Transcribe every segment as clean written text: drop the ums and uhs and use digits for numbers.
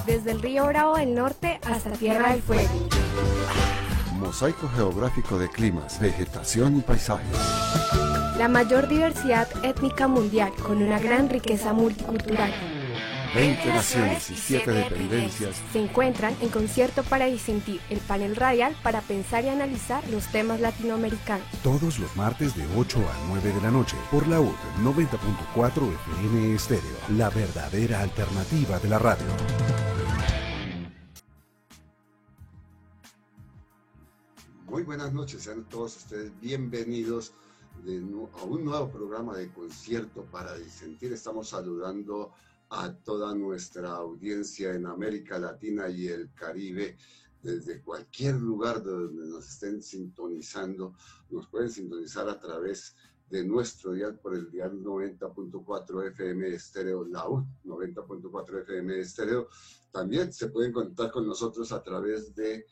Desde el río Bravo del Norte hasta Tierra del Fuego. Mosaico geográfico de climas, vegetación y paisajes. La mayor diversidad étnica mundial con una gran riqueza multicultural. 20 naciones y 7 dependencias se encuentran en concierto para disentir, el panel radial para pensar y analizar los temas latinoamericanos. Todos los martes de 8 a 9 de la noche por la UD 90.4 FM Estéreo, la verdadera alternativa de la radio. Muy buenas noches, sean todos ustedes bienvenidos a un nuevo programa de concierto para disentir. Estamos saludando a toda nuestra audiencia en América Latina y el Caribe, desde cualquier lugar de donde nos estén sintonizando. Nos pueden sintonizar a través de nuestro dial por el dial 90.4 FM Estéreo, la UD 90.4 FM Estéreo. También se pueden conectar con nosotros a través de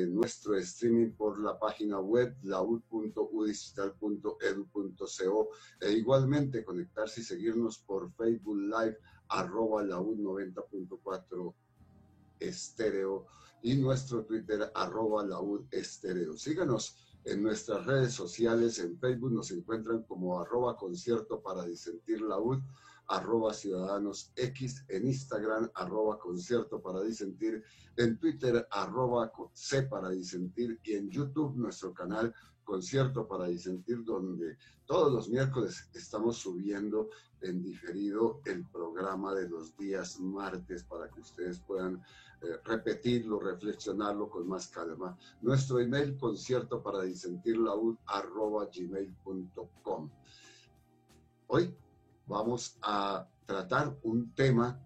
nuestro streaming por la página web laud.udigital.edu.co e igualmente conectarse y seguirnos por Facebook Live @laud 90.4 Estéreo y nuestro Twitter @laud Estéreo. Síganos en nuestras redes sociales. En Facebook nos encuentran como @concierto para disentir laud, @ciudadanos X, en Instagram @concierto para disentir, en Twitter @c para disentir y en YouTube nuestro canal Concierto para Disentir, donde todos los miércoles estamos subiendo en diferido el programa de los días martes para que ustedes puedan repetirlo, reflexionarlo con más calma. Nuestro email concierto para disentir laud @gmail.com. Hoy vamos a tratar un tema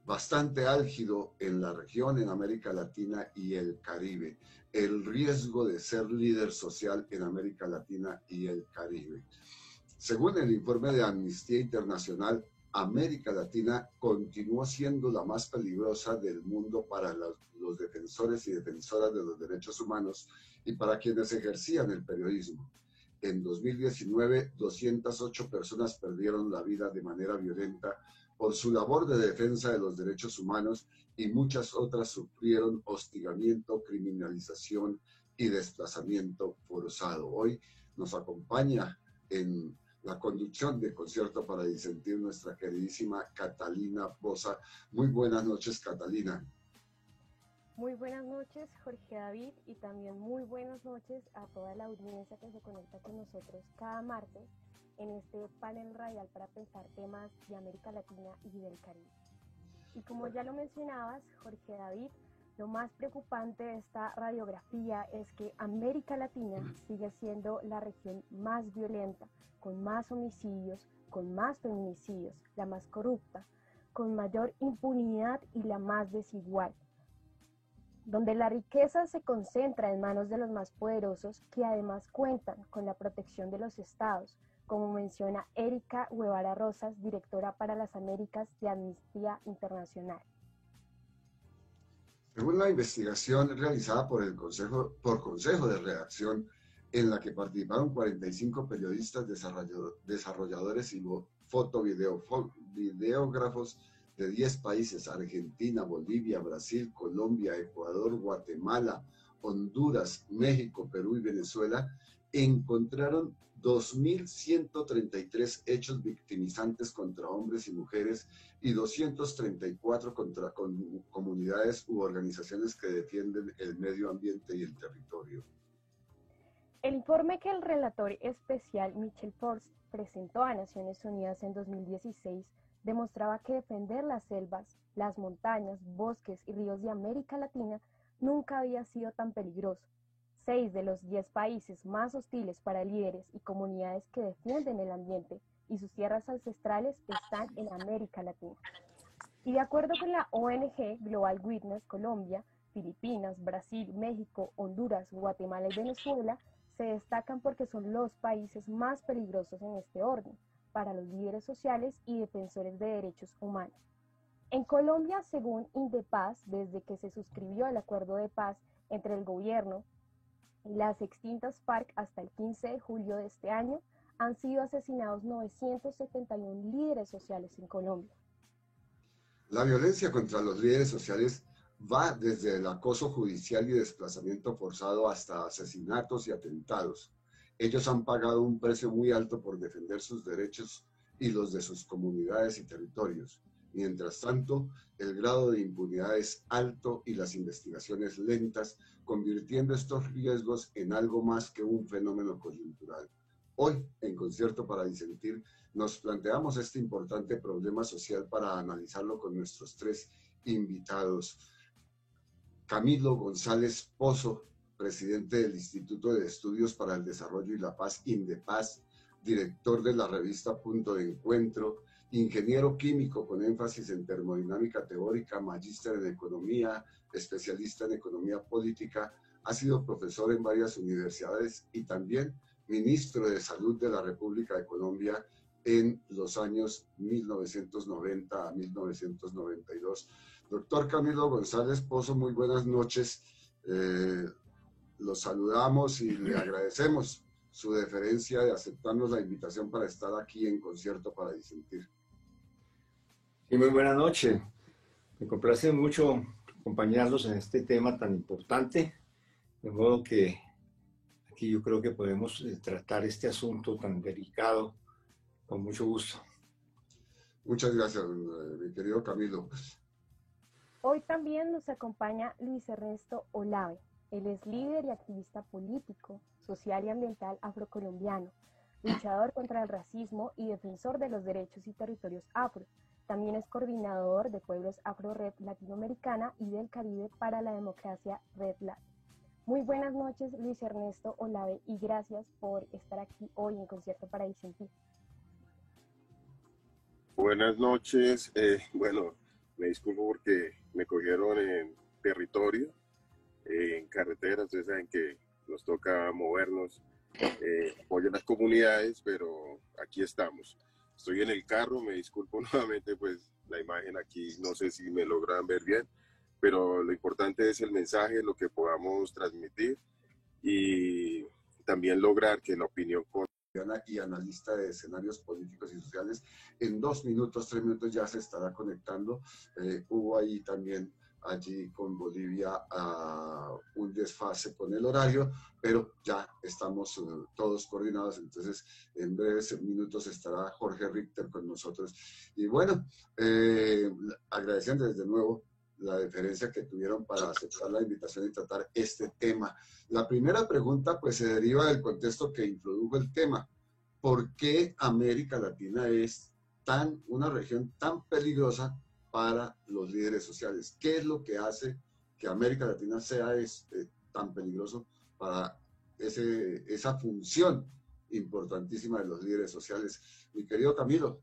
bastante álgido en la región, en América Latina y el Caribe: el riesgo de ser líder social en América Latina y el Caribe. Según el informe de Amnistía Internacional, América Latina continúa siendo la más peligrosa del mundo para los defensores y defensoras de los derechos humanos y para quienes ejercían el periodismo. En 2019, 208 personas perdieron la vida de manera violenta por su labor de defensa de los derechos humanos y muchas otras sufrieron hostigamiento, criminalización y desplazamiento forzado. Hoy nos acompaña en la conducción de Concierto para Disentir nuestra queridísima Catalina Boza. Muy buenas noches, Catalina. Muy buenas noches, Jorge David, y también muy buenas noches a toda la audiencia que se conecta con nosotros cada martes en este panel radial para pensar temas de América Latina y del Caribe. Y como ya lo mencionabas, Jorge David, lo más preocupante de esta radiografía es que América Latina sigue siendo la región más violenta, con más homicidios, con más feminicidios, la más corrupta, con mayor impunidad y la más desigual, donde la riqueza se concentra en manos de los más poderosos, que además cuentan con la protección de los estados, como menciona Erika Guevara Rosas, directora para las Américas de Amnistía Internacional. Según la investigación realizada por Consejo de Redacción, en la que participaron 45 periodistas, desarrolladores y videógrafos de 10 países: Argentina, Bolivia, Brasil, Colombia, Ecuador, Guatemala, Honduras, México, Perú y Venezuela, encontraron 2.133 hechos victimizantes contra hombres y mujeres y 234 contra comunidades u organizaciones que defienden el medio ambiente y el territorio. El informe que el relator especial Michel Forst presentó a Naciones Unidas en 2016 demostraba que defender las selvas, las montañas, bosques y ríos de América Latina nunca había sido tan peligroso. 6 de los 10 países más hostiles para líderes y comunidades que defienden el ambiente y sus tierras ancestrales están en América Latina. Y de acuerdo con la ONG Global Witness, Colombia, Filipinas, Brasil, México, Honduras, Guatemala y Venezuela se destacan porque son los países más peligrosos en este orden para los líderes sociales y defensores de derechos humanos. En Colombia, según Indepaz, desde que se suscribió el acuerdo de paz entre el gobierno y las extintas FARC hasta el 15 de julio de este año, han sido asesinados 971 líderes sociales en Colombia. La violencia contra los líderes sociales va desde el acoso judicial y desplazamiento forzado hasta asesinatos y atentados. Ellos han pagado un precio muy alto por defender sus derechos y los de sus comunidades y territorios. Mientras tanto, el grado de impunidad es alto y las investigaciones lentas, convirtiendo estos riesgos en algo más que un fenómeno coyuntural. Hoy, en Concierto para Disentir, nos planteamos este importante problema social para analizarlo con nuestros tres invitados. Camilo González Pozo, presidente del Instituto de Estudios para el Desarrollo y la Paz, INDEPAZ, director de la revista Punto de Encuentro, ingeniero químico con énfasis en termodinámica teórica, magíster en economía, especialista en economía política, ha sido profesor en varias universidades y también ministro de Salud de la República de Colombia en los años 1990 a 1992. Doctor Camilo González Pozo, muy buenas noches. Los saludamos y le agradecemos su deferencia de aceptarnos la invitación para estar aquí en Concierto para Disentir. Sí, muy buena noche. Me complace mucho acompañarlos en este tema tan importante, de modo que aquí yo creo que podemos tratar este asunto tan delicado con mucho gusto. Muchas gracias, mi querido Camilo. Hoy también nos acompaña Luis Ernesto Olave. Él es líder y activista político, social y ambiental afrocolombiano, luchador contra el racismo y defensor de los derechos y territorios afro. También es coordinador de Pueblos Afro Red Latinoamericana y del Caribe para la Democracia Red Lat. Muy buenas noches, Luis Ernesto Olave, y gracias por estar aquí hoy en Concierto para Disentir. Buenas noches. Bueno, me disculpo porque me cogieron en territorio, en carretera. Ustedes saben que nos toca movernos, apoyo a las comunidades, pero aquí estamos. Estoy en el carro, me disculpo nuevamente, pues la imagen aquí, no sé si me logran ver bien, pero lo importante es el mensaje, lo que podamos transmitir y también lograr que la opinión y analista de escenarios políticos y sociales, en 2 minutos, 3 minutos ya se estará conectando. Hubo ahí también, allí con Bolivia, un desfase con el horario, pero ya estamos todos coordinados, entonces en breves minutos estará Jorge Richter con nosotros. Y bueno, agradeciendo desde nuevo la deferencia que tuvieron para aceptar la invitación y tratar este tema. La primera pregunta pues se deriva del contexto que introdujo el tema. ¿Por qué América Latina es una región tan peligrosa para los líderes sociales? ¿Qué es lo que hace que América Latina sea tan peligroso para esa función importantísima de los líderes sociales? Mi querido Camilo.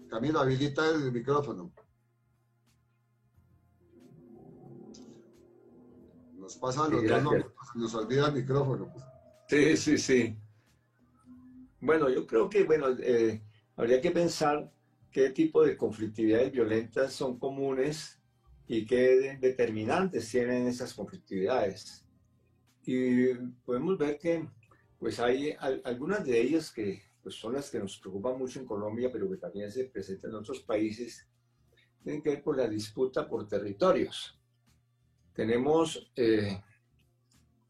Camilo, habilita el micrófono. Nos pasa los dos momentos, nos olvida el micrófono. Sí. Bueno, yo creo que habría que pensar qué tipo de conflictividades violentas son comunes y qué determinantes tienen esas conflictividades. Y podemos ver que pues hay algunas de ellas que pues son las que nos preocupan mucho en Colombia, pero que también se presentan en otros países, tienen que ver con la disputa por territorios. Tenemos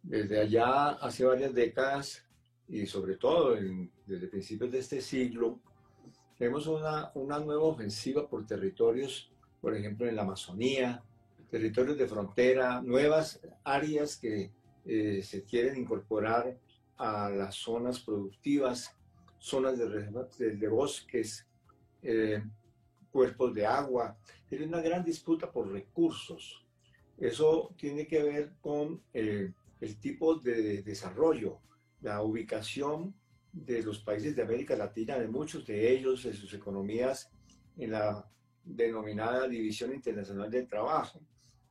desde allá hace varias décadas, y sobre todo desde principios de este siglo, tenemos una nueva ofensiva por territorios, por ejemplo en la Amazonía, territorios de frontera, nuevas áreas que se quieren incorporar a las zonas productivas, zonas de bosques, cuerpos de agua. Tiene una gran disputa por recursos. Eso tiene que ver con el tipo de desarrollo, la ubicación de los países de América Latina, de muchos de ellos, en sus economías, en la denominada División Internacional del Trabajo.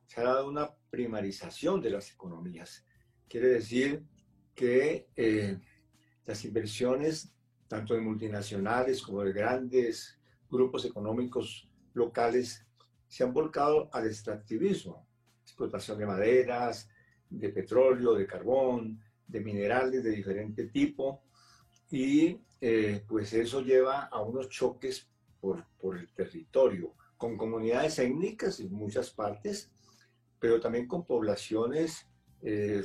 Se ha dado una primarización de las economías. Quiere decir que las inversiones, tanto de multinacionales como de grandes grupos económicos locales, se han volcado al extractivismo, explotación de maderas, de petróleo, de carbón, de minerales de diferente tipo, y pues eso lleva a unos choques por el territorio, con comunidades étnicas en muchas partes, pero también con poblaciones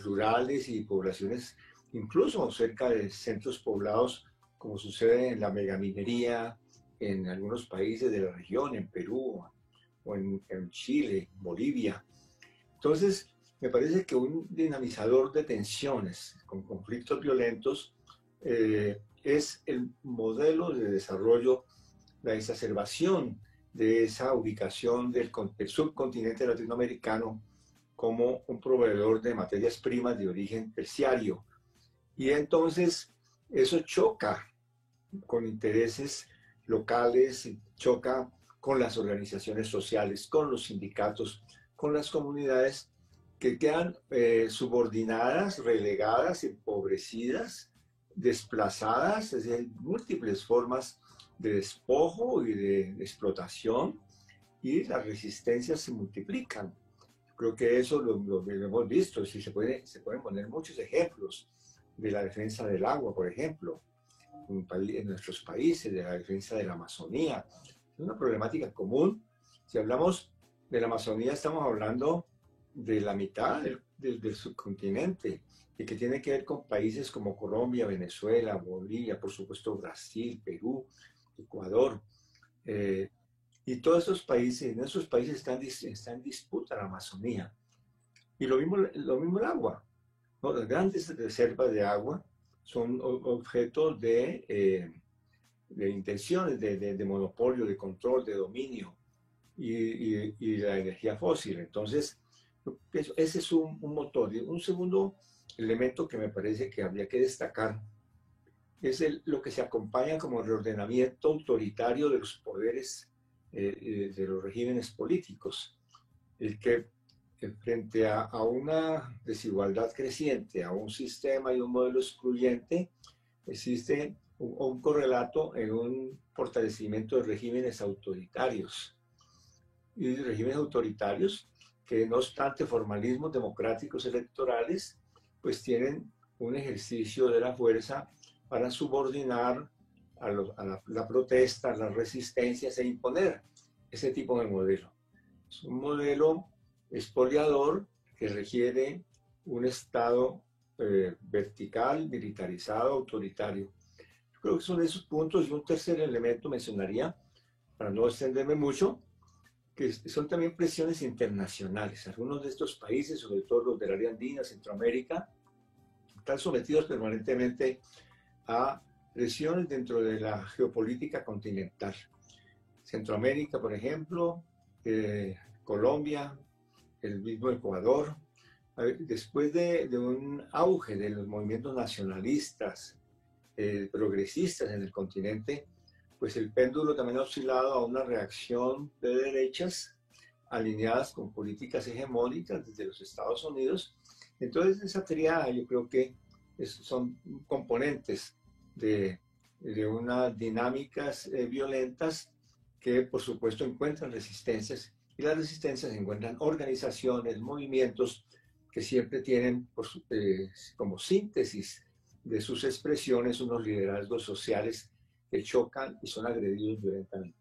rurales y poblaciones incluso cerca de centros poblados, como sucede en la megaminería en algunos países de la región, en Perú o en Chile, Bolivia. Entonces, me parece que un dinamizador de tensiones con conflictos violentos es el modelo de desarrollo, la exacerbación de esa ubicación del subcontinente latinoamericano como un proveedor de materias primas de origen terciario. Y entonces eso choca con intereses locales, choca con las organizaciones sociales, con los sindicatos, con las comunidades que quedan subordinadas, relegadas, empobrecidas, desplazadas, es decir, múltiples formas de despojo y de explotación, y las resistencias se multiplican. Creo que eso lo hemos visto, si se pueden poner muchos ejemplos de la defensa del agua, por ejemplo, en nuestros países, de la defensa de la Amazonía. Es una problemática común. Si hablamos de la Amazonía, estamos hablando de la mitad del subcontinente, y que tiene que ver con países como Colombia, Venezuela, Bolivia, por supuesto Brasil, Perú, Ecuador. Y todos esos países, en esos países está en disputa la Amazonía. Y lo mismo el agua, ¿no? Las grandes reservas de agua son objetos de intenciones de monopolio, de control, de dominio y la energía fósil. Entonces, ese es un motor. Y un segundo elemento que me parece que habría que destacar es lo que se acompaña como reordenamiento autoritario de los poderes de los regímenes políticos, el que frente a una desigualdad creciente, a un sistema y un modelo excluyente, existe un correlato en un fortalecimiento de regímenes autoritarios. Y regímenes autoritarios que, no obstante formalismos democráticos electorales, pues tienen un ejercicio de la fuerza para subordinar a la protesta, a las resistencias, e imponer ese tipo de modelo. Es un modelo expoliador que requiere un Estado vertical, militarizado, autoritario. Yo creo que son esos puntos. Y un tercer elemento mencionaría, para no extenderme mucho, que son también presiones internacionales. Algunos de estos países, sobre todo los del área andina, Centroamérica, están sometidos permanentemente a presiones dentro de la geopolítica continental. Centroamérica, por ejemplo, Colombia, el mismo Ecuador, después de un auge de los movimientos nacionalistas, progresistas en el continente, pues el péndulo también ha oscilado a una reacción de derechas alineadas con políticas hegemónicas desde los Estados Unidos. Entonces, esa triada yo creo que son componentes de unas dinámicas violentas que, por supuesto, encuentran resistencias, y las resistencias encuentran organizaciones, movimientos que siempre tienen como síntesis de sus expresiones unos liderazgos sociales que chocan y son agredidos violentamente.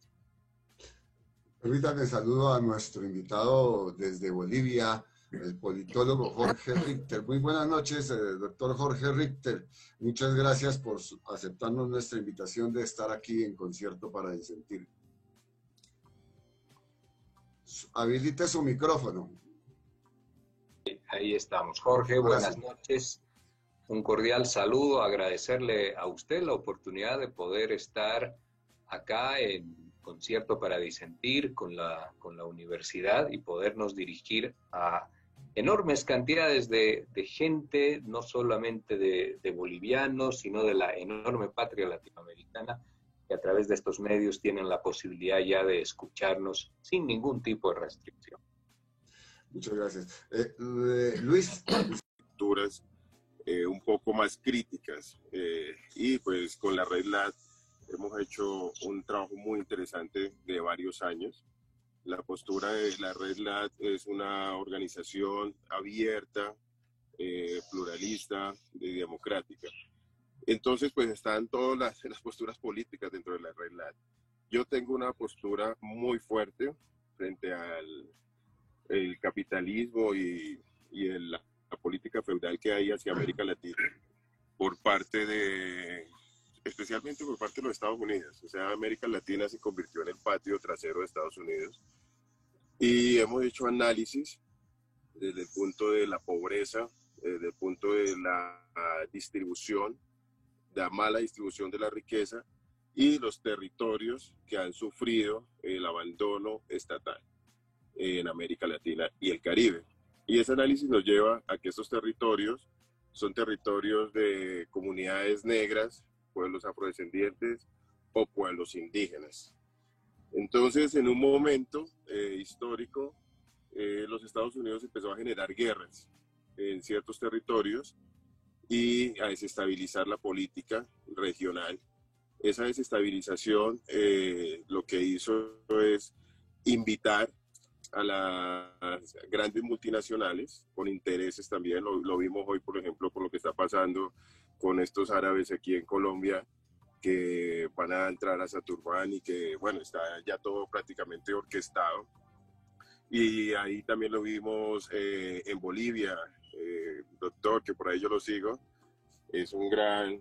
Permítanme saludo a nuestro invitado desde Bolivia, el politólogo Jorge Richter. Muy buenas noches, doctor Jorge Richter. Muchas gracias por aceptarnos nuestra invitación de estar aquí en Concierto para Disentir. Habilite su micrófono. Ahí estamos. Jorge, buenas noches. Un cordial saludo, agradecerle a usted la oportunidad de poder estar acá en Concierto para Disentir con la universidad y podernos dirigir a enormes cantidades de gente, no solamente de bolivianos, sino de la enorme patria latinoamericana, que a través de estos medios tienen la posibilidad ya de escucharnos sin ningún tipo de restricción. Muchas gracias. Luis. Lecturas un poco más críticas y pues con la Red LAT hemos hecho un trabajo muy interesante de varios años. La postura de la Red LAT es una organización abierta, pluralista y democrática. Entonces, pues están todas las posturas políticas dentro de la regla. Yo tengo una postura muy fuerte frente al el capitalismo y la política feudal que hay hacia América Latina por parte de, especialmente por parte de los Estados Unidos. O sea, América Latina se convirtió en el patio trasero de Estados Unidos y hemos hecho análisis desde el punto de la pobreza, desde el punto de la distribución, la mala distribución de la riqueza y los territorios que han sufrido el abandono estatal en América Latina y el Caribe. Y ese análisis nos lleva a que estos territorios son territorios de comunidades negras, pueblos afrodescendientes o pueblos indígenas. Entonces, en un momento histórico, los Estados Unidos empezó a generar guerras en ciertos territorios y a desestabilizar la política regional. Esa desestabilización lo que hizo es invitar a las grandes multinacionales con intereses también, lo vimos hoy por ejemplo con lo que está pasando con estos árabes aquí en Colombia que van a entrar a Saturbán y que bueno, está ya todo prácticamente orquestado. Y ahí también lo vimos en Bolivia, doctor, que por ahí yo lo sigo, es un gran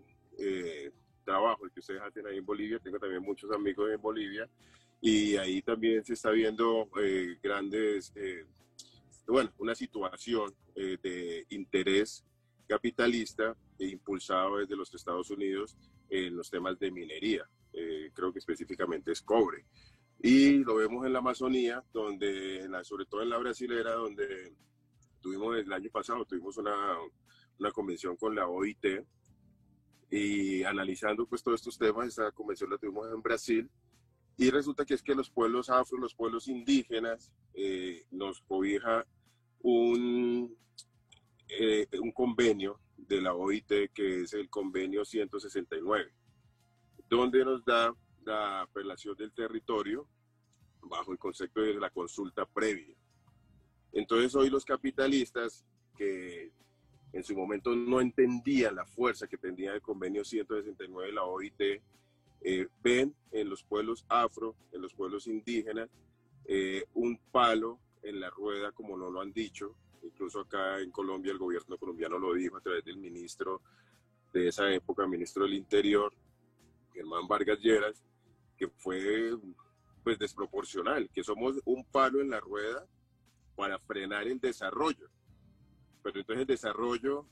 trabajo el que ustedes hacen ahí en Bolivia, tengo también muchos amigos en Bolivia, y ahí también se está viendo bueno, una situación de interés capitalista e impulsado desde los Estados Unidos en los temas de minería, creo que específicamente es cobre. Y lo vemos en la Amazonía, donde, sobre todo en la brasilera, donde tuvimos el año pasado, tuvimos una convención con la OIT y analizando pues todos estos temas, esta convención la tuvimos en Brasil y resulta que es que los pueblos afro, los pueblos indígenas, nos cobija un convenio de la OIT que es el convenio 169, donde nos da la apelación del territorio bajo el concepto de la consulta previa. Entonces hoy los capitalistas que en su momento no entendían la fuerza que tenía el convenio 169 de la OIT, ven en los pueblos afro, en los pueblos indígenas, un palo en la rueda, como no lo han dicho. Incluso acá en Colombia el gobierno colombiano lo dijo a través del ministro de esa época, ministro del Interior, Germán Vargas Lleras, que fue pues desproporcional, que somos un palo en la rueda para frenar el desarrollo. Pero entonces el desarrollo,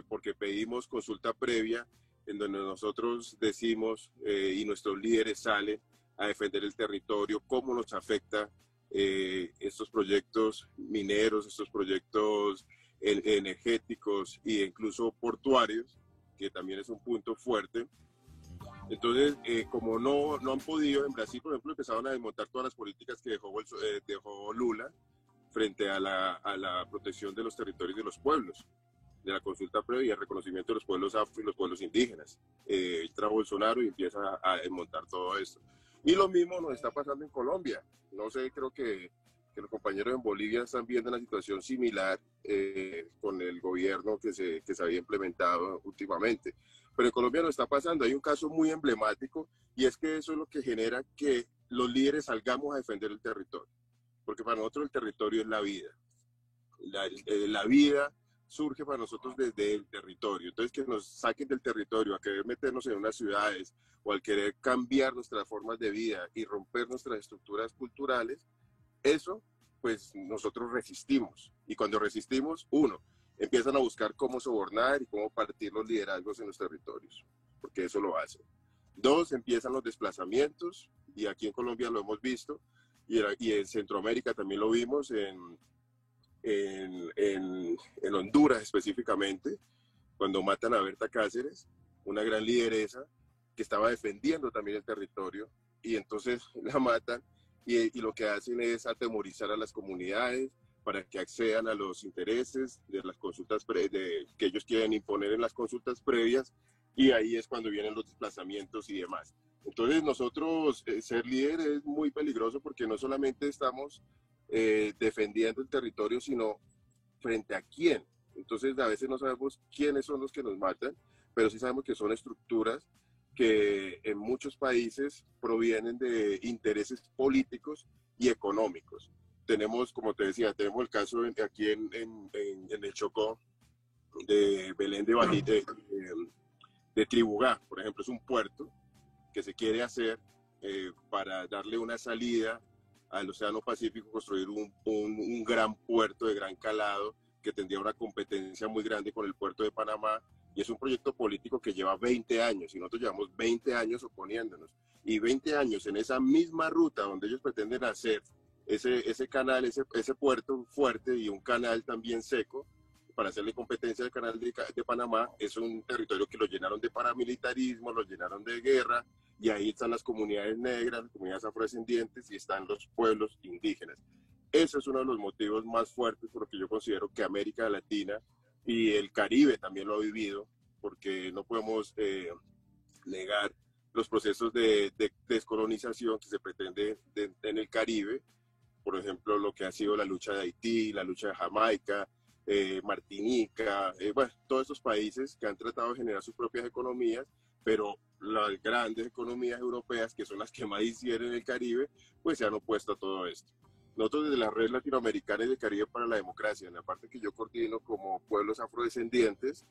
porque pedimos consulta previa, en donde nosotros decimos y nuestros líderes salen a defender el territorio, cómo nos afecta estos proyectos mineros, estos proyectos energéticos e incluso portuarios, que también es un punto fuerte. Entonces, como no han podido, en Brasil, por ejemplo, empezaron a desmontar todas las políticas que dejó Lula frente a la protección de los territorios de los pueblos, de la consulta previa, el reconocimiento de los pueblos afro y los pueblos indígenas. Entra Bolsonaro y empieza a desmontar todo esto. Y lo mismo nos está pasando en Colombia. No sé, creo que los compañeros en Bolivia están viendo una situación similar con el gobierno que se había implementado últimamente. Pero en Colombia no está pasando. Hay un caso muy emblemático y es que eso es lo que genera que los líderes salgamos a defender el territorio. Porque para nosotros el territorio es la vida. La vida surge para nosotros desde el territorio. Entonces, que nos saquen del territorio a querer meternos en unas ciudades o al querer cambiar nuestras formas de vida y romper nuestras estructuras culturales, eso, pues nosotros resistimos. Y cuando resistimos, empiezan a buscar cómo sobornar y cómo partir los liderazgos en los territorios, porque eso lo hacen. 2, empiezan los desplazamientos, y aquí en Colombia lo hemos visto, y en Centroamérica también lo vimos, en Honduras específicamente, cuando matan a Berta Cáceres, una gran lideresa que estaba defendiendo también el territorio, y entonces la matan, y lo que hacen es atemorizar a las comunidades para que accedan a los intereses de las consultas que ellos quieren imponer en las consultas previas, y ahí es cuando vienen los desplazamientos y demás. Entonces nosotros, ser líder es muy peligroso porque no solamente estamos defendiendo el territorio, sino frente a quién. Entonces a veces no sabemos quiénes son los que nos matan, pero sí sabemos que son estructuras que en muchos países provienen de intereses políticos y económicos. Tenemos, como te decía, tenemos el caso aquí en el Chocó de Belén de Tribugá, por ejemplo. Es un puerto que se quiere hacer para darle una salida al Océano Pacífico, construir un gran puerto de gran calado que tendría una competencia muy grande con el puerto de Panamá, y es un proyecto político que lleva 20 años, y nosotros llevamos 20 años oponiéndonos, y 20 años en esa misma ruta donde ellos pretenden hacer ese canal, ese puerto fuerte y un canal también seco, para hacerle competencia al canal de Panamá. Es un territorio que lo llenaron de paramilitarismo, lo llenaron de guerra, y ahí están las comunidades negras, las comunidades afrodescendientes, y están los pueblos indígenas. Ese es uno de los motivos más fuertes por lo que yo considero que América Latina y el Caribe también lo ha vivido, porque no podemos negar los procesos de descolonización que se pretende en el Caribe. Por ejemplo, lo que ha sido la lucha de Haití, la lucha de Jamaica, Martinica, bueno, todos estos países que han tratado de generar sus propias economías, pero las grandes economías europeas, que son las que más hicieron en el Caribe, pues se han opuesto a todo esto. Nosotros desde la Red Latinoamericana y del Caribe para la Democracia, en la parte que yo coordino como pueblos afrodescendientes,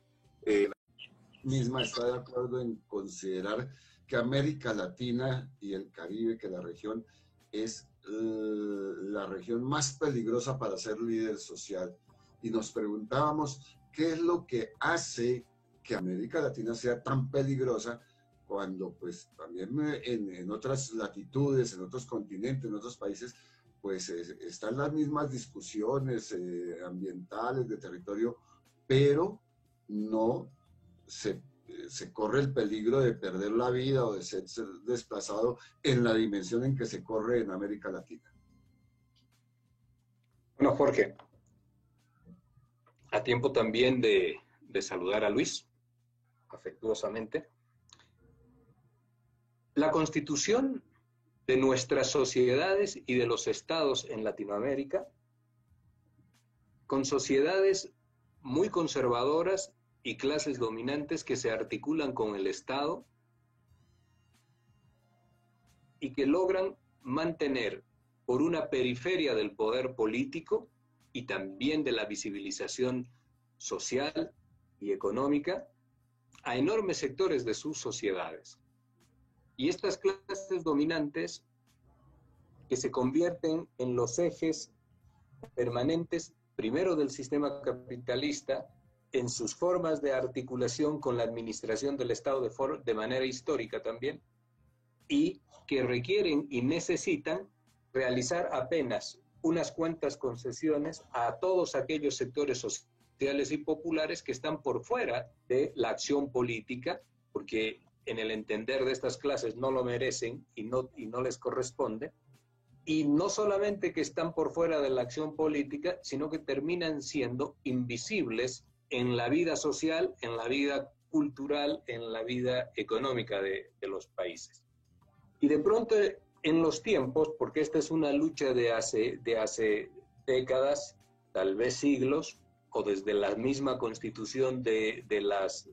misma está de acuerdo en considerar que América Latina y el Caribe, que la región es la región más peligrosa para ser líder social. Y nos preguntábamos qué es lo que hace que América Latina sea tan peligrosa, cuando pues también en otras latitudes, en otros continentes, en otros países, pues están las mismas discusiones ambientales, de territorio, pero no se corre el peligro de perder la vida o de ser desplazado en la dimensión en que se corre en América Latina. Bueno, Jorge, a tiempo también de saludar a Luis, afectuosamente. La Constitución de nuestras sociedades y de los estados en Latinoamérica, con sociedades muy conservadoras y clases dominantes que se articulan con el Estado y que logran mantener por una periferia del poder político y también de la visibilización social y económica a enormes sectores de sus sociedades. Y estas clases dominantes que se convierten en los ejes permanentes, primero del sistema capitalista, en sus formas de articulación con la administración del Estado de manera histórica también, y que requieren y necesitan realizar apenas unas cuantas concesiones a todos aquellos sectores sociales y populares que están por fuera de la acción política, porque en el entender de estas clases no lo merecen y no les corresponde, y no solamente que están por fuera de la acción política, sino que terminan siendo invisibles en la vida social, en la vida cultural, en la vida económica de los países. Y de pronto en los tiempos, porque esta es una lucha de hace décadas, tal vez siglos, o desde la misma constitución de las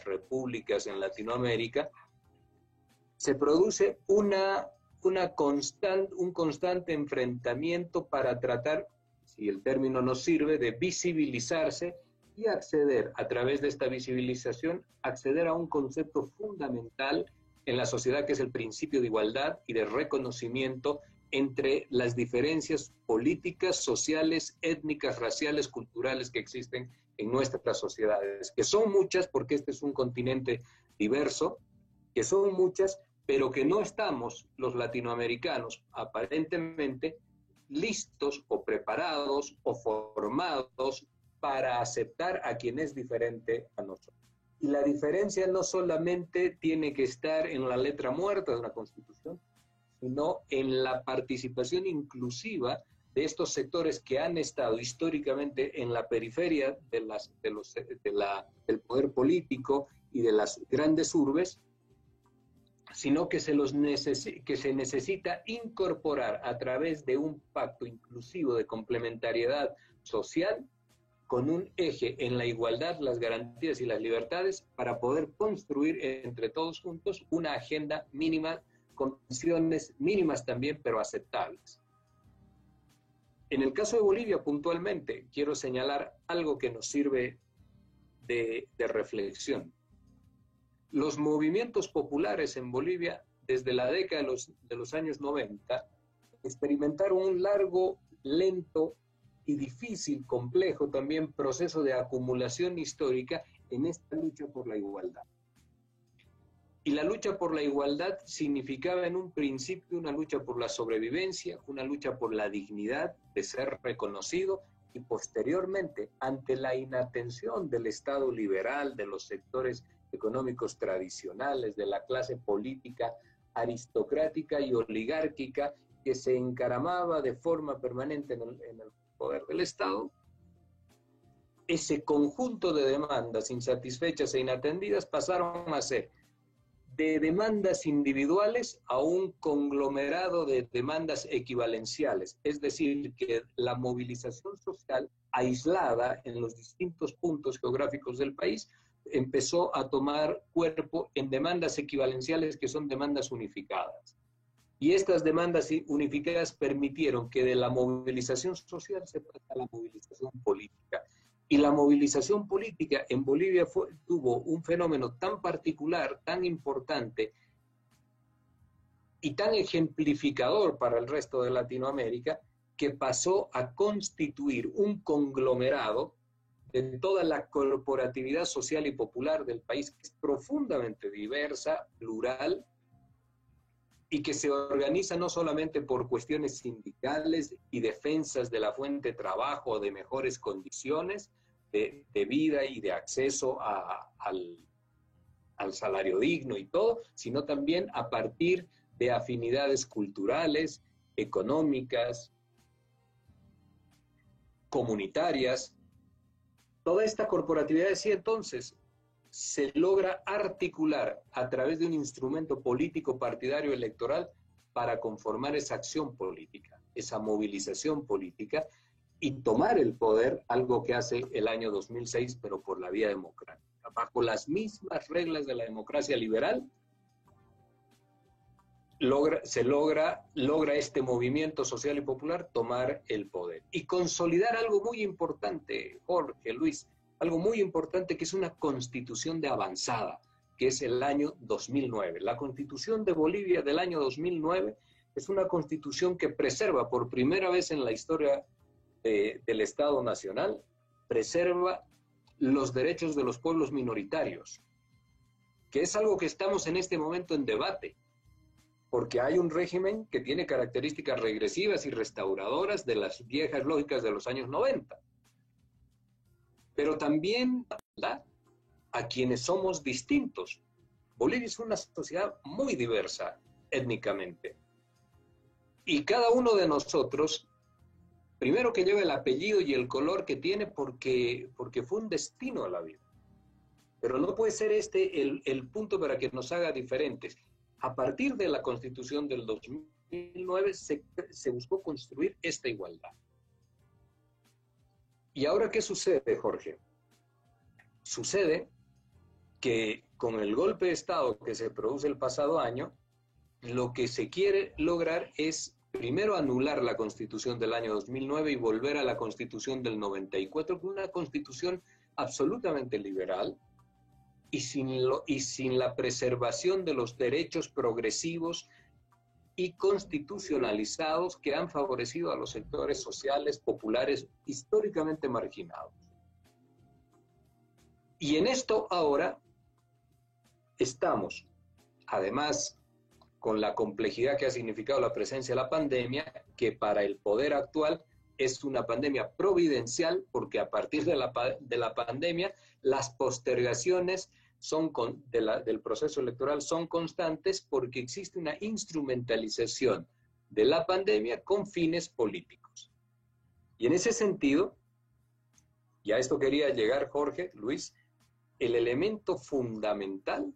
repúblicas en Latinoamérica, se produce un constante enfrentamiento para tratar, si el término nos sirve, de visibilizarse y acceder, a través de esta visibilización, acceder a un concepto fundamental en la sociedad, que es el principio de igualdad y de reconocimiento entre las diferencias políticas, sociales, étnicas, raciales, culturales que existen en nuestras sociedades, que son muchas, porque este es un continente diverso, que son muchas, pero que no estamos los latinoamericanos aparentemente listos o preparados o formados para aceptar a quien es diferente a nosotros. Y la diferencia no solamente tiene que estar en la letra muerta de una Constitución, sino en la participación inclusiva de estos sectores que han estado históricamente en la periferia del poder político y de las grandes urbes, sino que se necesita incorporar a través de un pacto inclusivo de complementariedad social con un eje en la igualdad, las garantías y las libertades para poder construir entre todos juntos una agenda mínima, condiciones mínimas también, pero aceptables. En el caso de Bolivia, puntualmente, quiero señalar algo que nos sirve de reflexión. Los movimientos populares en Bolivia, desde la década de los años 90, experimentaron un largo, lento y difícil, complejo también proceso de acumulación histórica en esta lucha por la igualdad. Y la lucha por la igualdad significaba en un principio una lucha por la sobrevivencia, una lucha por la dignidad de ser reconocido, y posteriormente, ante la inatención del Estado liberal, de los sectores económicos tradicionales, de la clase política aristocrática y oligárquica que se encaramaba de forma permanente en el poder del Estado, ese conjunto de demandas insatisfechas e inatendidas pasaron a ser de demandas individuales a un conglomerado de demandas equivalenciales, es decir, que la movilización social aislada en los distintos puntos geográficos del país empezó a tomar cuerpo en demandas equivalenciales que son demandas unificadas. Y estas demandas unificadas permitieron que de la movilización social se pase a la movilización política. Y la movilización política en Bolivia tuvo un fenómeno tan particular, tan importante y tan ejemplificador para el resto de Latinoamérica, que pasó a constituir un conglomerado de toda la corporatividad social y popular del país, que es profundamente diversa, plural, y que se organiza no solamente por cuestiones sindicales y defensas de la fuente de trabajo, de mejores condiciones de vida y de acceso al salario digno y todo, sino también a partir de afinidades culturales, económicas, comunitarias. Toda esta corporatividad, decía entonces, se logra articular a través de un instrumento político partidario electoral para conformar esa acción política, esa movilización política y tomar el poder, algo que hace el año 2006, pero por la vía democrática. Bajo las mismas reglas de la democracia liberal, logra este movimiento social y popular tomar el poder y consolidar algo muy importante, Jorge, Luis, algo muy importante, que es una constitución de avanzada, que es el año 2009. La constitución de Bolivia del año 2009 es una constitución que preserva por primera vez en la historia del Estado Nacional, preserva los derechos de los pueblos minoritarios, que es algo que estamos en este momento en debate, porque hay un régimen que tiene características regresivas y restauradoras de las viejas lógicas de los años 90. Pero también a quienes somos distintos. Bolivia es una sociedad muy diversa étnicamente. Y cada uno de nosotros, primero que lleva el apellido y el color que tiene porque fue un destino a la vida. Pero no puede ser este el punto para que nos haga diferentes. A partir de la Constitución del 2009 se buscó construir esta igualdad. ¿Y ahora qué sucede, Jorge? Sucede que con el golpe de Estado que se produce el pasado año, lo que se quiere lograr es primero anular la Constitución del año 2009 y volver a la Constitución del 94, con una Constitución absolutamente liberal y sin la preservación de los derechos progresivos y constitucionalizados que han favorecido a los sectores sociales populares históricamente marginados. Y en esto ahora estamos, además, con la complejidad que ha significado la presencia de la pandemia, que para el poder actual es una pandemia providencial, porque a partir de la pandemia las postergaciones del proceso electoral son constantes, porque existe una instrumentalización de la pandemia con fines políticos. Y en ese sentido, y a esto quería llegar, Jorge, Luis, el elemento fundamental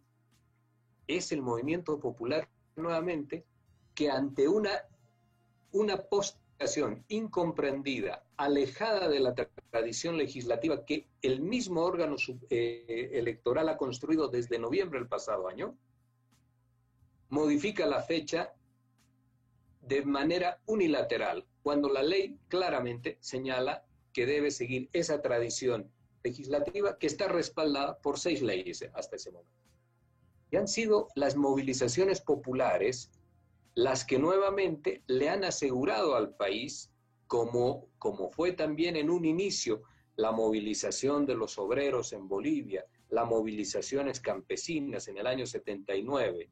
es el movimiento popular nuevamente, que ante una incomprendida, alejada de la tradición legislativa que el mismo órgano electoral ha construido desde noviembre del pasado año, modifica la fecha de manera unilateral, cuando la ley claramente señala que debe seguir esa tradición legislativa que está respaldada por 6 leyes hasta ese momento. Y han sido las movilizaciones populares las que nuevamente le han asegurado al país, como fue también en un inicio la movilización de los obreros en Bolivia, las movilizaciones campesinas en el año 79,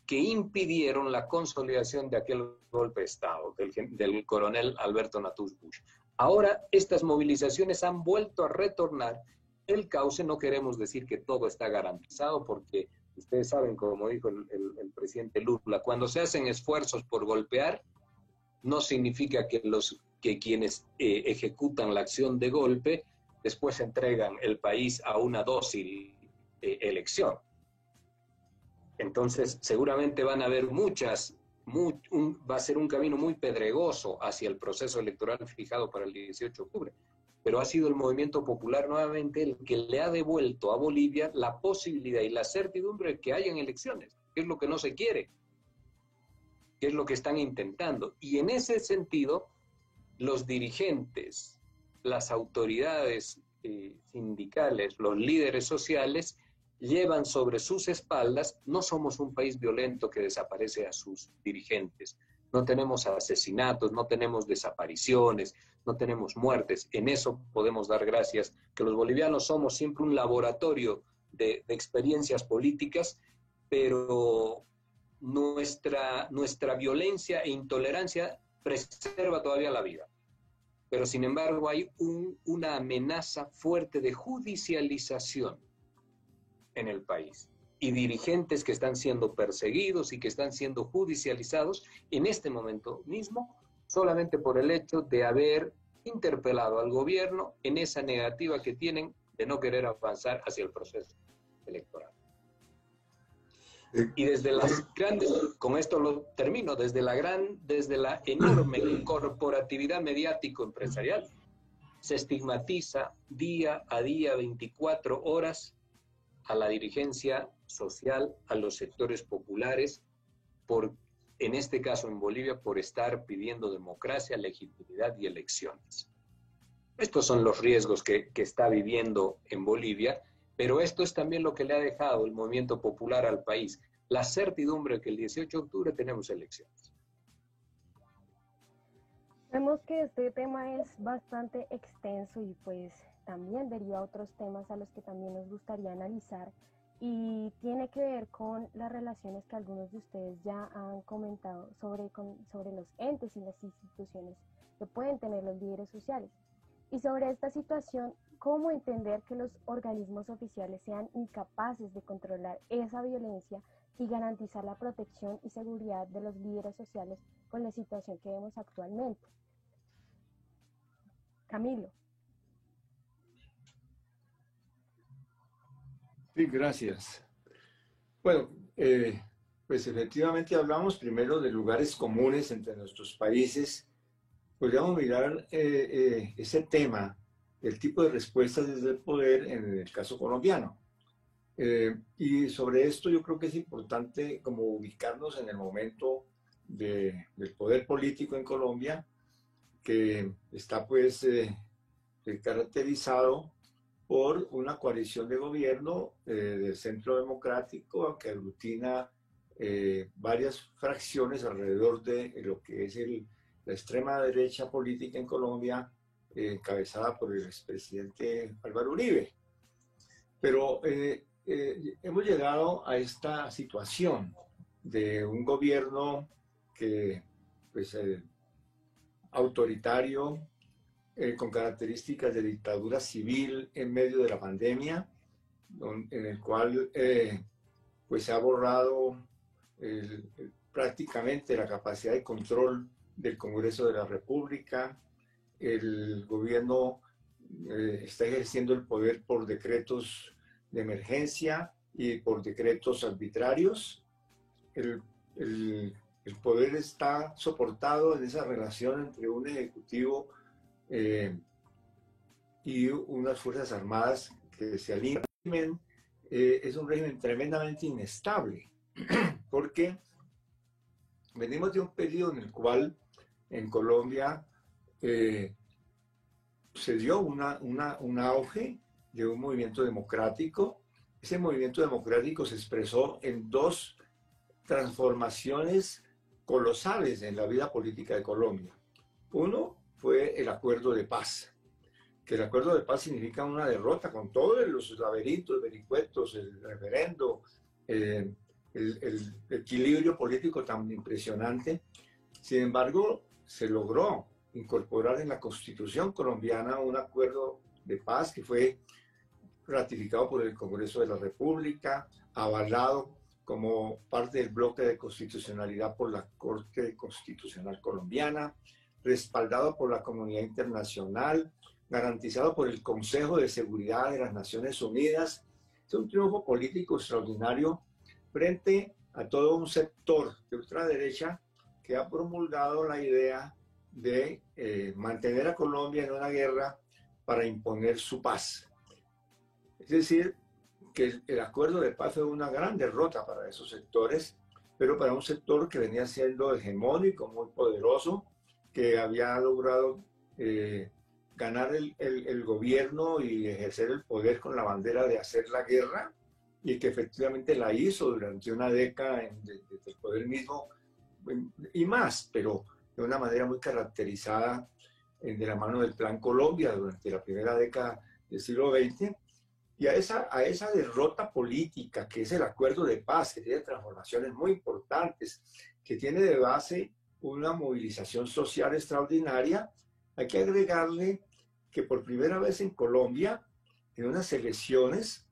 que impidieron la consolidación de aquel golpe de Estado del coronel Alberto Natush Bush. Ahora estas movilizaciones han vuelto a retornar el cauce. No queremos decir que todo está garantizado, porque ustedes saben, como dijo el presidente Lula, cuando se hacen esfuerzos por golpear, no significa que quienes ejecutan la acción de golpe después entregan el país a una dócil elección. Entonces, seguramente van a haber va a ser un camino muy pedregoso hacia el proceso electoral fijado para el 18 de octubre. Pero ha sido el movimiento popular nuevamente el que le ha devuelto a Bolivia la posibilidad y la certidumbre de que hayan elecciones, que es lo que no se quiere, que es lo que están intentando. Y en ese sentido, los dirigentes, las autoridades sindicales, los líderes sociales, llevan sobre sus espaldas. No somos un país violento que desaparece a sus dirigentes. No tenemos asesinatos, no tenemos desapariciones, no tenemos muertes. En eso podemos dar gracias, que los bolivianos somos siempre un laboratorio de experiencias políticas, pero nuestra violencia e intolerancia preserva todavía la vida. Pero sin embargo hay una amenaza fuerte de judicialización en el país, y dirigentes que están siendo perseguidos y que están siendo judicializados en este momento mismo, solamente por el hecho de haber interpelado al gobierno en esa negativa que tienen de no querer avanzar hacia el proceso electoral. Y desde las grandes, con esto lo termino, desde la enorme corporatividad mediático-empresarial, se estigmatiza día a día, 24 horas, a la dirigencia social, a los sectores populares, en este caso en Bolivia, por estar pidiendo democracia, legitimidad y elecciones. Estos son los riesgos que está viviendo en Bolivia, pero esto es también lo que le ha dejado el movimiento popular al país, la certidumbre de que el 18 de octubre tenemos elecciones. Vemos que este tema es bastante extenso y pues también deriva otros temas a los que también nos gustaría analizar, y tiene que ver con las relaciones que algunos de ustedes ya han comentado sobre los entes y las instituciones que pueden tener los líderes sociales. Y sobre esta situación, ¿cómo entender que los organismos oficiales sean incapaces de controlar esa violencia y garantizar la protección y seguridad de los líderes sociales con la situación que vemos actualmente? Camilo. Sí, gracias. Bueno, pues efectivamente hablamos primero de lugares comunes entre nuestros países. Podríamos mirar ese tema, el tipo de respuestas desde el poder en el caso colombiano. Y sobre esto yo creo que es importante como ubicarnos en el momento del poder político en Colombia, que está pues caracterizado por una coalición de gobierno del Centro Democrático que aglutina varias fracciones alrededor de lo que es la extrema derecha política en Colombia, encabezada por el expresidente Álvaro Uribe. Pero hemos llegado a esta situación de un gobierno que, pues, autoritario, con características de dictadura civil en medio de la pandemia, en el cual pues se ha borrado prácticamente la capacidad de control del Congreso de la República. El gobierno está ejerciendo el poder por decretos de emergencia y por decretos arbitrarios. El El poder está soportado en esa relación entre un ejecutivo y unas fuerzas armadas que se alinean. Es un régimen tremendamente inestable, porque venimos de un periodo en el cual en Colombia se dio un auge de un movimiento democrático. Ese movimiento democrático se expresó en dos transformaciones colosales en la vida política de Colombia. Uno fue el acuerdo de paz, que el acuerdo de paz significa una derrota con todos los laberintos, vericuetos, el referendo, el equilibrio político tan impresionante. Sin embargo, se logró incorporar en la Constitución colombiana un acuerdo de paz que fue ratificado por el Congreso de la República, avalado como parte del bloque de constitucionalidad por la Corte Constitucional Colombiana, respaldado por la comunidad internacional, garantizado por el Consejo de Seguridad de las Naciones Unidas. Es un triunfo político extraordinario frente a todo un sector de ultraderecha que ha promulgado la idea de mantener a Colombia en una guerra para imponer su paz. Es decir, que el acuerdo de paz fue una gran derrota para esos sectores, pero para un sector que venía siendo hegemónico, muy poderoso, que había logrado ganar el gobierno y ejercer el poder con la bandera de hacer la guerra, y que efectivamente la hizo durante una década desde el poder mismo y más, pero de una manera muy caracterizada de la mano del Plan Colombia durante la primera década del siglo XX. Y a esa derrota política, que es el acuerdo de paz, que tiene transformaciones muy importantes, que tiene de base una movilización social extraordinaria, hay que agregarle que por primera vez en Colombia, en unas elecciones,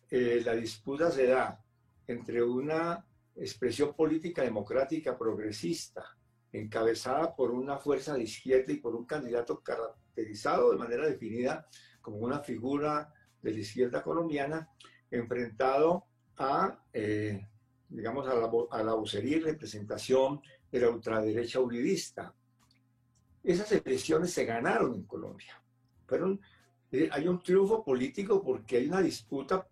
la disputa se da entre una expresión política democrática progresista, encabezada por una fuerza de izquierda y por un candidato caracterizado de manera definida como una figura de la izquierda colombiana, enfrentado a, digamos, a la vocería y representación de la ultraderecha uribista. Esas elecciones se ganaron en Colombia. Hay un triunfo político porque hay una disputa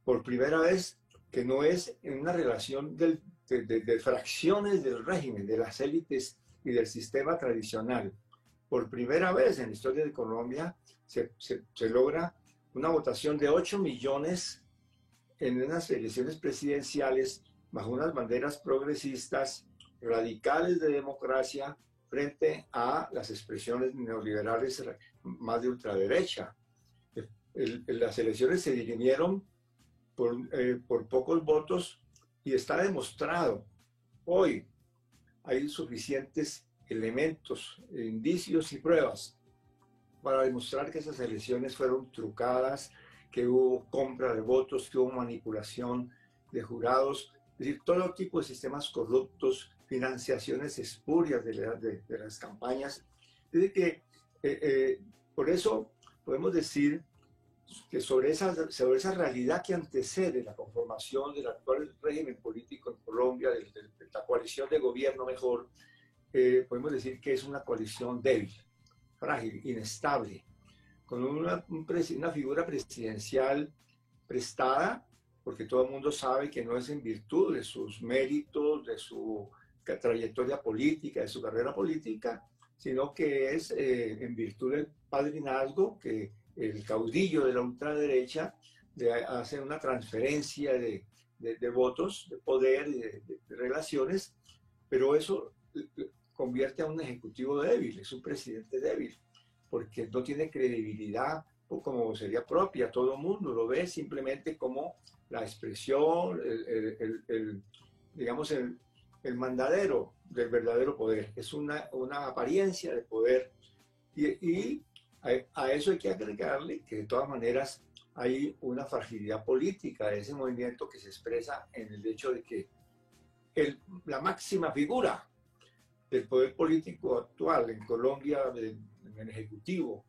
por primera vez que no es en una relación de fracciones del régimen, de las élites y del sistema tradicional. Por primera vez en la historia de Colombia se logra una votación de 8 millones en unas elecciones presidenciales bajo unas banderas progresistas, radicales de democracia, frente a las expresiones neoliberales más de ultraderecha. Las elecciones se dirimieron por pocos votos y está demostrado. Hoy hay suficientes elementos, indicios y pruebas para demostrar que esas elecciones fueron trucadas, que hubo compra de votos, que hubo manipulación de jurados, es decir, todo tipo de sistemas corruptos, financiaciones espurias de las campañas. Es decir, que por eso podemos decir que sobre esa realidad que antecede la conformación del actual régimen político en Colombia, de la coalición de gobierno mejor, podemos decir que es una coalición débil, frágil, inestable, con una figura presidencial prestada, porque todo el mundo sabe que no es en virtud de sus méritos, de su trayectoria política, de su carrera política, sino que es en virtud del padrinazgo que el caudillo de la ultraderecha hace una transferencia de votos, de poder y de relaciones, pero eso convierte a un ejecutivo débil, es un presidente débil, porque no tiene credibilidad como sería propia, todo el mundo lo ve simplemente como la expresión, digamos, el mandadero del verdadero poder, es una apariencia de poder, y a eso hay que agregarle que de todas maneras hay una fragilidad política de ese movimiento que se expresa en el hecho de que la máxima figura del poder político actual en Colombia, en el Ejecutivo,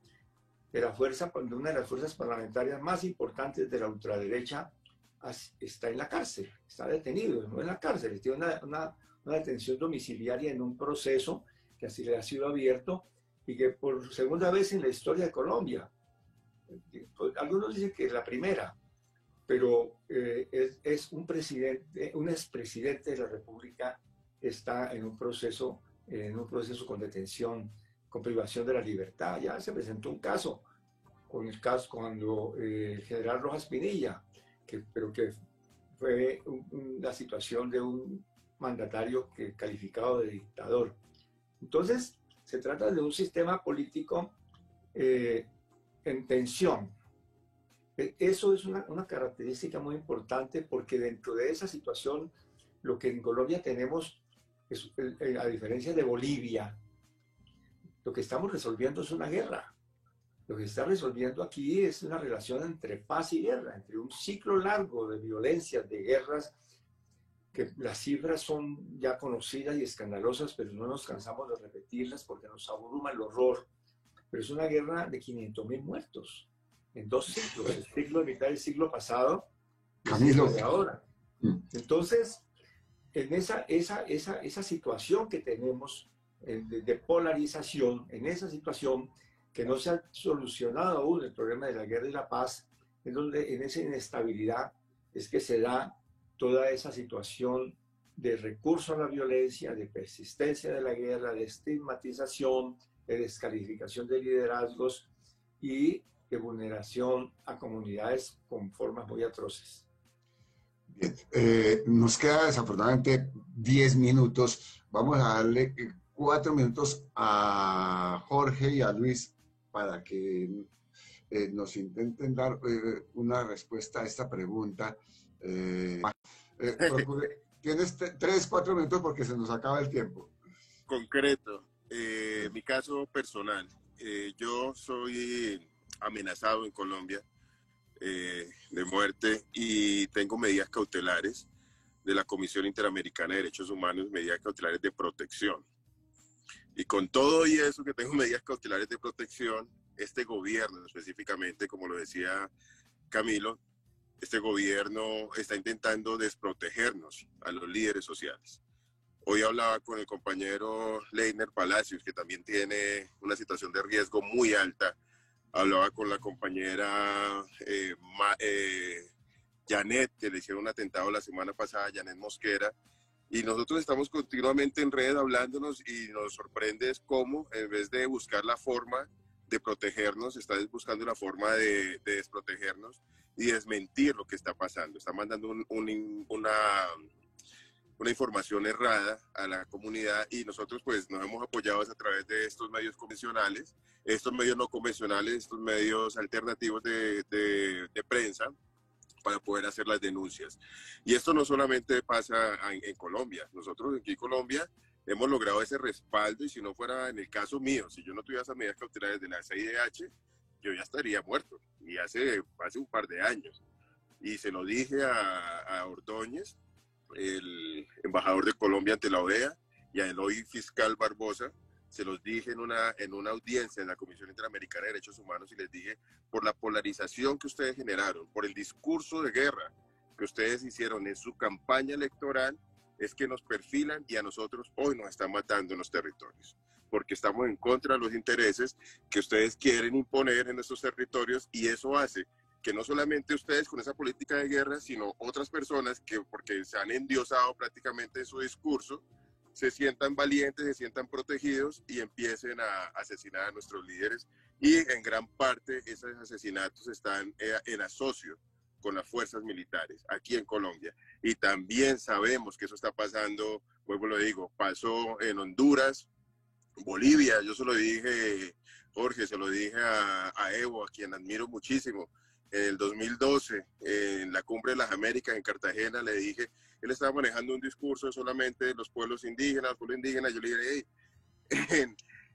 de una de las fuerzas parlamentarias más importantes de la ultraderecha, está en la cárcel, está detenido, no en la cárcel, tiene una detención domiciliaria en un proceso que así le ha sido abierto y que por segunda vez en la historia de Colombia, algunos dicen que es la primera, pero es un presidente, un expresidente de la República está en un proceso con detención, con privación de la libertad. Ya se presentó un caso, cuando el general Rojas Pinilla, pero que fue la situación de un mandatario calificado de dictador. Entonces, se trata de un sistema político en tensión. Eso es una característica muy importante porque dentro de esa situación, lo que en Colombia tenemos, a diferencia de Bolivia, lo que estamos resolviendo es una guerra. Lo que se está resolviendo aquí es una relación entre paz y guerra, entre un ciclo largo de violencias, de guerras, que las cifras son ya conocidas y escandalosas, pero no nos cansamos de repetirlas porque nos abruma el horror. Pero es una guerra de 500.000 muertos en 2 ciclos, el ciclo de mitad del siglo pasado y el ciclo de ahora. Entonces, en esa situación que tenemos de polarización, en esa situación que no se ha solucionado aún el problema de la guerra y la paz, es donde en esa inestabilidad es que se da toda esa situación de recurso a la violencia, de persistencia de la guerra, de estigmatización, de descalificación de liderazgos y de vulneración a comunidades con formas muy atroces. Bien, nos queda desafortunadamente 10 minutos. Vamos a darle 4 minutos a Jorge y a Luis para que nos intenten dar una respuesta a esta pregunta. Tienes 3, 4 minutos porque se nos acaba el tiempo. Concreto, mi caso personal, yo soy amenazado en Colombia de muerte y tengo medidas cautelares de la Comisión Interamericana de Derechos Humanos, medidas cautelares de protección. Y con todo y eso que tengo medidas cautelares de protección, este gobierno específicamente, como lo decía Camilo, este gobierno está intentando desprotegernos a los líderes sociales. Hoy hablaba con el compañero Leiner Palacios, que también tiene una situación de riesgo muy alta. Hablaba con la compañera Janet, que le hicieron un atentado la semana pasada, Janet Mosquera, y nosotros estamos continuamente en red hablándonos y nos sorprende es cómo, en vez de buscar la forma de protegernos, está buscando la forma de desprotegernos y desmentir lo que está pasando. Está mandando una información errada a la comunidad y nosotros pues nos hemos apoyado a través de estos medios convencionales, estos medios no convencionales, estos medios alternativos de prensa, para poder hacer las denuncias. Y esto no solamente pasa en Colombia. Nosotros aquí en Colombia hemos logrado ese respaldo y si no fuera en el caso mío, si yo no tuviera esas medidas cautelares de la CIDH, yo ya estaría muerto. Y hace un par de años. Y se lo dije a Ordóñez, el embajador de Colombia ante la OEA, y al hoy fiscal Barbosa, se los dije en una audiencia en la Comisión Interamericana de Derechos Humanos y les dije, por la polarización que ustedes generaron, por el discurso de guerra que ustedes hicieron en su campaña electoral, es que nos perfilan y a nosotros hoy nos están matando en los territorios, porque estamos en contra de los intereses que ustedes quieren imponer en nuestros territorios y eso hace que no solamente ustedes con esa política de guerra, sino otras personas que porque se han endiosado prácticamente en su discurso, se sientan valientes, se sientan protegidos y empiecen a asesinar a nuestros líderes. Y en gran parte esos asesinatos están en asocio con las fuerzas militares aquí en Colombia. Y también sabemos que eso está pasando, vuelvo lo digo, pasó en Honduras, Bolivia. Yo se lo dije, Jorge, se lo dije a Evo, a quien admiro muchísimo. En el 2012, en la Cumbre de las Américas en Cartagena, le dije, él estaba manejando un discurso solamente de los pueblos indígenas, yo le dije, hey,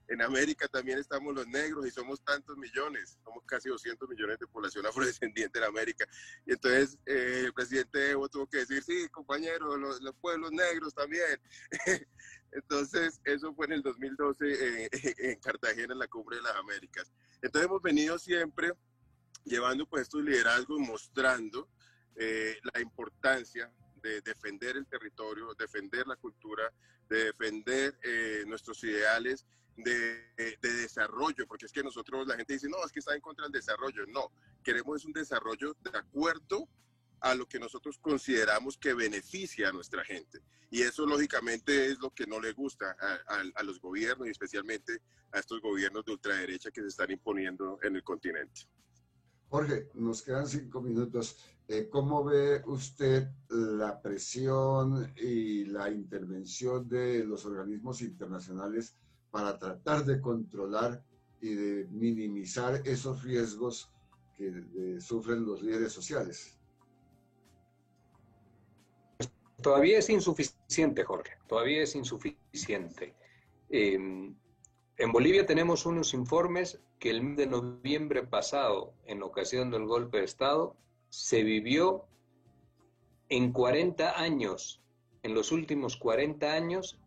en América también estamos los negros y somos tantos millones, somos casi 200 millones de población afrodescendiente en América. Y entonces el presidente Evo tuvo que decir, sí, compañeros, los pueblos negros también. Entonces eso fue en el 2012 en Cartagena, en la Cumbre de las Américas. Entonces hemos venido siempre llevando pues estos liderazgos, mostrando la importancia de defender el territorio, defender la cultura, de defender nuestros ideales de desarrollo, porque es que nosotros, la gente dice, no, es que está en contra del desarrollo. No, queremos un desarrollo de acuerdo a lo que nosotros consideramos que beneficia a nuestra gente. Y eso, lógicamente, es lo que no le gusta a los gobiernos, y especialmente a estos gobiernos de ultraderecha que se están imponiendo en el continente. Jorge, nos quedan 5 minutos. ¿Cómo ve usted la presión y la intervención de los organismos internacionales para tratar de controlar y de minimizar esos riesgos que sufren los líderes sociales? Todavía es insuficiente, Jorge, todavía es insuficiente. En Bolivia tenemos unos informes que el mes de noviembre pasado, en ocasión del golpe de Estado, se vivió en 40 años. En los últimos 40 años,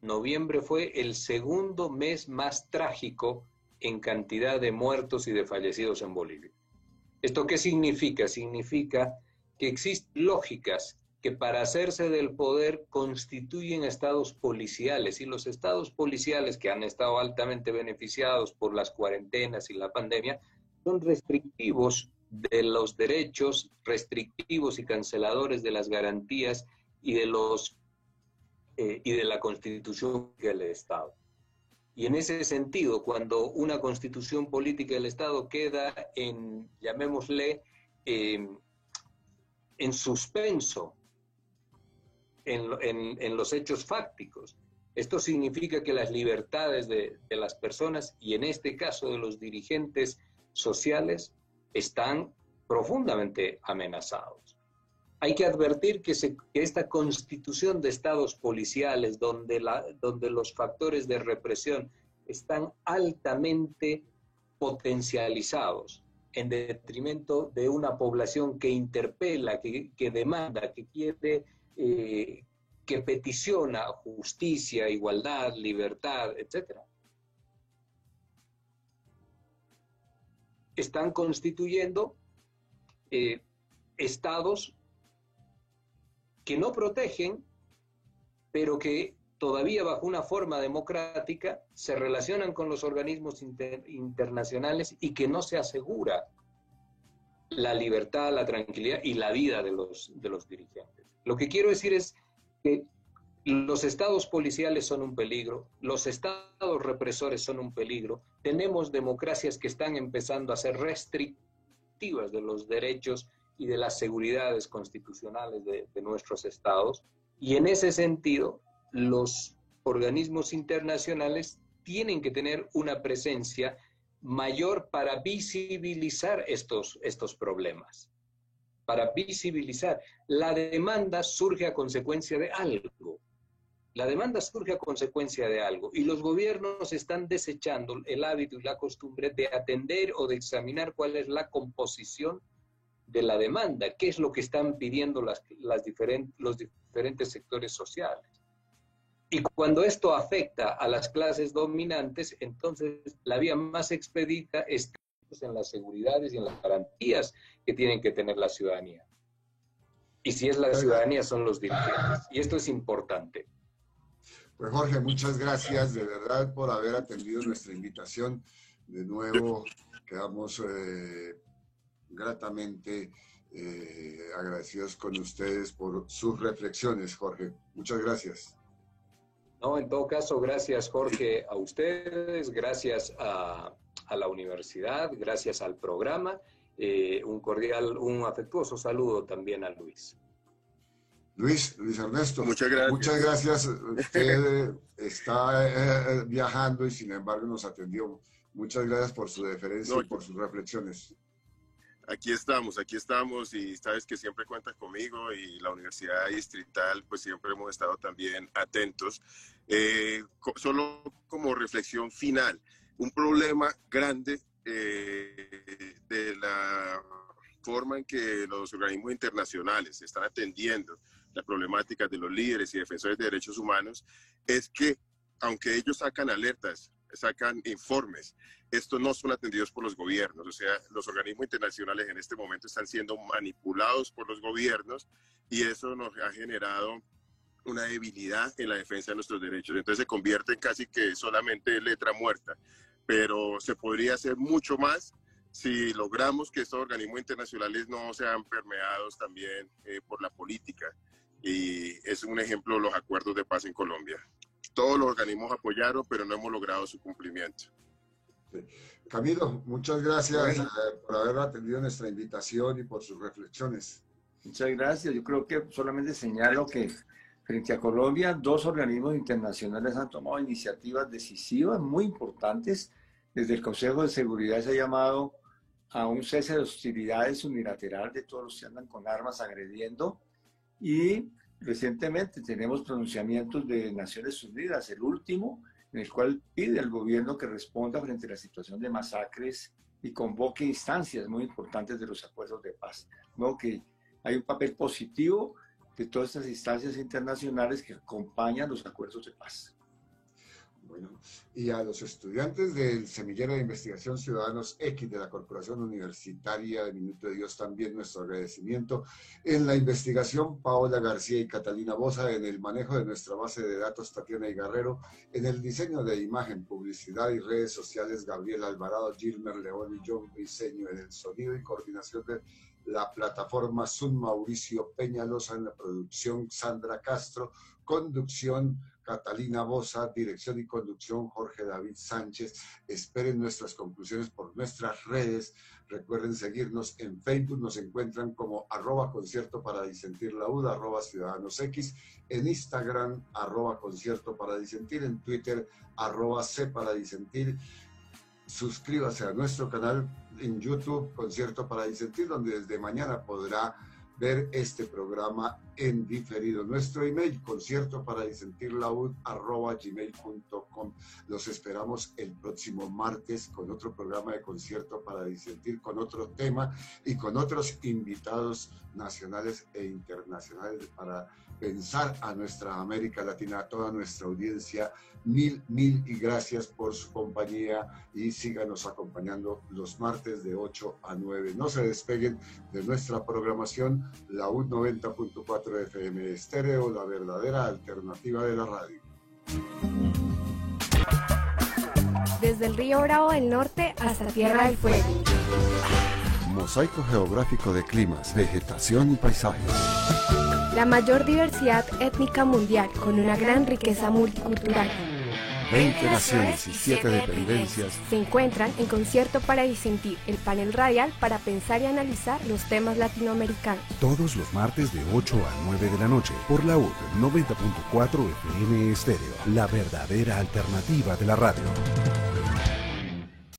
noviembre fue el segundo mes más trágico en cantidad de muertos y de fallecidos en Bolivia. ¿Esto qué significa? Significa que existen lógicas que para hacerse del poder constituyen estados policiales, y los estados policiales, que han estado altamente beneficiados por las cuarentenas y la pandemia, son restrictivos de los derechos, restrictivos y canceladores de las garantías y de la constitución del Estado. Y en ese sentido, cuando una constitución política del Estado queda en, llamémosle, en suspenso, en los hechos fácticos, esto significa que las libertades de las personas, y en este caso de los dirigentes sociales, están profundamente amenazados. Hay que advertir que esta constitución de estados policiales, donde los factores de represión están altamente potencializados, en detrimento de una población que interpela, que demanda, que quiere, que peticiona justicia, igualdad, libertad, etc. Están constituyendo estados que no protegen, pero que todavía bajo una forma democrática se relacionan con los organismos internacionales y que no se asegura la libertad, la tranquilidad y la vida de los dirigentes. Lo que quiero decir es que los estados policiales son un peligro, los estados represores son un peligro, tenemos democracias que están empezando a ser restrictivas de los derechos y de las seguridades constitucionales de nuestros estados, y en ese sentido los organismos internacionales tienen que tener una presencia mayor para visibilizar estos problemas, para visibilizar. La demanda surge a consecuencia de algo. La demanda surge a consecuencia de algo, y los gobiernos están desechando el hábito y la costumbre de atender o de examinar cuál es la composición de la demanda, qué es lo que están pidiendo los diferentes sectores sociales. Y cuando esto afecta a las clases dominantes, entonces la vía más expedita está en las seguridades y en las garantías que tienen que tener la ciudadanía. Y si es la ciudadanía, son los dirigentes. Y esto es importante. Pues Jorge, muchas gracias de verdad por haber atendido nuestra invitación. De nuevo, quedamos gratamente agradecidos con ustedes por sus reflexiones, Jorge. Muchas gracias. No, en todo caso, gracias, Jorge, a ustedes, gracias a la universidad, gracias al programa. Un cordial, un afectuoso saludo también a Luis. Luis Ernesto. Muchas gracias. Muchas gracias. Usted está viajando y sin embargo nos atendió. Muchas gracias por su deferencia y por sus reflexiones. Aquí estamos y sabes que siempre cuentas conmigo, y la Universidad Distrital pues siempre hemos estado también atentos. Solo como reflexión final, un problema grande de la forma en que los organismos internacionales están atendiendo las problemáticas de los líderes y defensores de derechos humanos es que, aunque ellos sacan alertas sacan informes. Estos no son atendidos por los gobiernos, o sea, los organismos internacionales en este momento están siendo manipulados por los gobiernos y eso nos ha generado una debilidad en la defensa de nuestros derechos. Entonces se convierte en casi que solamente letra muerta, pero se podría hacer mucho más si logramos que estos organismos internacionales no sean permeados también por la política. Y es un ejemplo los acuerdos de paz en Colombia. Todos los organismos apoyaron, pero no hemos logrado su cumplimiento. Sí. Camilo, muchas gracias por haber atendido nuestra invitación y por sus reflexiones. Muchas gracias. Yo creo que solamente señalo que frente a Colombia, 2 organismos internacionales han tomado iniciativas decisivas, muy importantes. Desde el Consejo de Seguridad se ha llamado a un cese de hostilidades unilateral de todos los que andan con armas agrediendo. Y recientemente tenemos pronunciamientos de Naciones Unidas, el último, en el cual pide al gobierno que responda frente a la situación de masacres y convoque instancias muy importantes de los acuerdos de paz, ¿no? Que hay un papel positivo de todas estas instancias internacionales que acompañan los acuerdos de paz. Bueno, y a los estudiantes del Semillero de Investigación Ciudadanos X de la Corporación Universitaria de Minuto de Dios también nuestro agradecimiento. En la investigación, Paola García y Catalina Boza; en el manejo de nuestra base de datos, Tatiana Igarrero; en el diseño de imagen, publicidad y redes sociales, Gabriel Alvarado, Gilmer León y John Briceño; en el sonido y coordinación de la plataforma Zoom, Mauricio Peñalosa; en la producción, Sandra Castro; conducción, Catalina Boza; dirección y conducción, Jorge David Sánchez. Esperen nuestras conclusiones por nuestras redes. Recuerden seguirnos en Facebook, nos encuentran como @concierto para disentir la UDA, @ciudadanosx, en Instagram, @concierto para disentir, en Twitter, @c para disentir. Suscríbase a nuestro canal en YouTube, Concierto para Disentir, donde desde mañana podrá ver este programa en diferido. Nuestro email, conciertoparadisentirlaud@gmail.com. Los esperamos el próximo martes con otro programa de Concierto para Disentir, con otro tema y con otros invitados nacionales e internacionales para pensar a nuestra América Latina, a toda nuestra audiencia. Mil y gracias por su compañía y síganos acompañando los martes de 8 a 9. No se despeguen de nuestra programación, la UD 90.4 FM Estéreo, la verdadera alternativa de la radio. Desde el río Bravo del Norte hasta Tierra del Fuego. Mosaico geográfico de climas, vegetación y paisajes. La mayor diversidad étnica mundial con una gran riqueza multicultural. 20 naciones y 7 dependencias se encuentran en Concierto para Disentir, el panel radial para pensar y analizar los temas latinoamericanos. todos los martes de 8 a 9 de la noche por la UD 90.4 FM Estéreo, la verdadera alternativa de la radio.